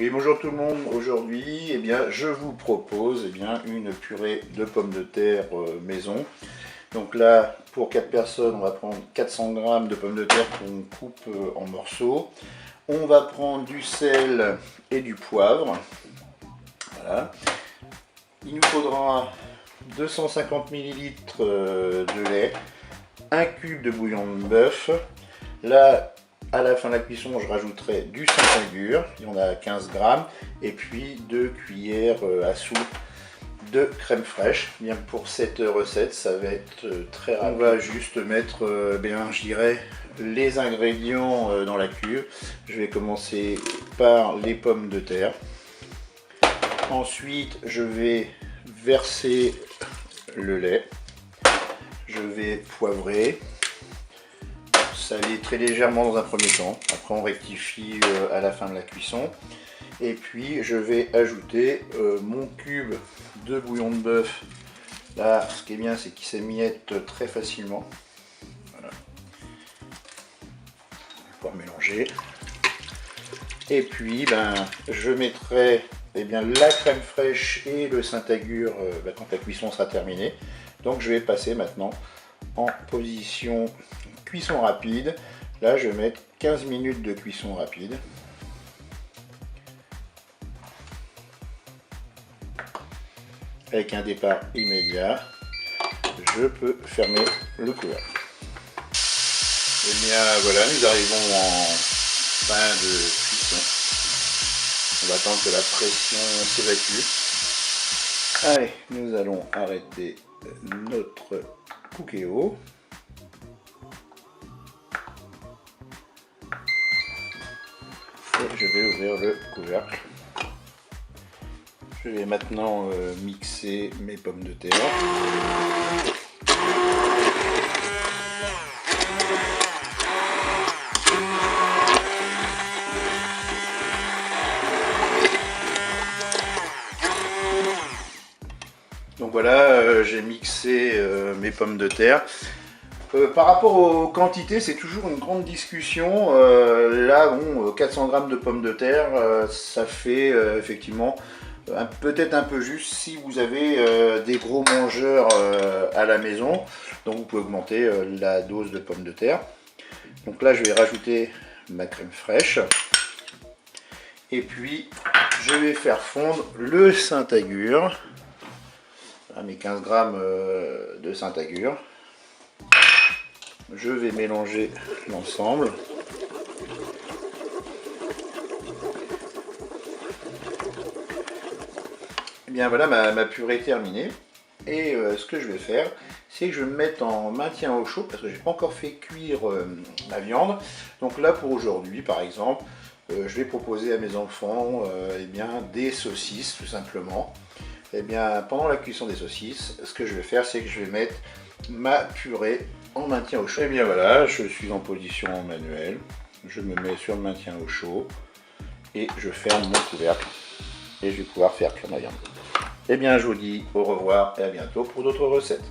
Oui, bonjour tout le monde. Aujourd'hui, je vous propose une purée de pommes de terre maison. Donc là, pour 4 personnes, on va prendre 400 g de pommes de terre qu'on coupe en morceaux. On va prendre du sel et du poivre. Voilà. Il nous faudra 250 ml de lait, un cube de bouillon de bœuf. Là, à la fin de la cuisson, je rajouterai du Saint-Agur, il y en a 15 g, et puis 2 cuillères à soupe de crème fraîche. Bien, pour cette recette, ça va être très rapide. On va juste mettre, je dirais, les ingrédients dans la cuve. Je vais commencer par les pommes de terre. Ensuite, je vais verser le lait. Je vais poivrer. Saler très légèrement dans un premier temps, après on rectifie à la fin de la cuisson. Et puis je vais ajouter mon cube de bouillon de bœuf. Là, ce qui est bien, c'est qu'il s'émiette très facilement. Voilà. On va pouvoir mélanger. Et puis je mettrai la crème fraîche et le Saint-Agur quand la cuisson sera terminée. Donc je vais passer maintenant en position cuisson rapide. Là, je vais mettre 15 minutes de cuisson rapide. Avec un départ immédiat, je peux fermer le couvercle. Et bien voilà, nous arrivons en fin de cuisson. On va attendre que la pression s'évacue. Allez, nous allons arrêter notre cookéo. Je vais ouvrir le couvercle. Je vais maintenant mixer mes pommes de terre. Donc voilà, j'ai mixé mes pommes de terre. Par rapport aux quantités, c'est toujours une grande discussion. Là, bon, 400 g de pommes de terre, ça fait effectivement peut-être un peu juste si vous avez des gros mangeurs à la maison. Donc vous pouvez augmenter la dose de pommes de terre. Donc là, je vais rajouter ma crème fraîche. Et puis, je vais faire fondre le Saint-Agur. Mes 15 g de Saint-Agur. Je vais mélanger l'ensemble. Et bien voilà, ma purée est terminée. Et ce que je vais faire, c'est que je vais me mettre en maintien au chaud parce que je n'ai pas encore fait cuire ma viande. Donc là, pour aujourd'hui, par exemple, je vais proposer à mes enfants des saucisses, tout simplement. Et bien, pendant la cuisson des saucisses, ce que je vais faire, c'est que je vais mettre ma purée en maintien au chaud. Et bien voilà, je suis en position manuelle, je me mets sur le maintien au chaud et je ferme mon couvercle et je vais pouvoir faire cuire ma viande. Et bien je vous dis au revoir et à bientôt pour d'autres recettes.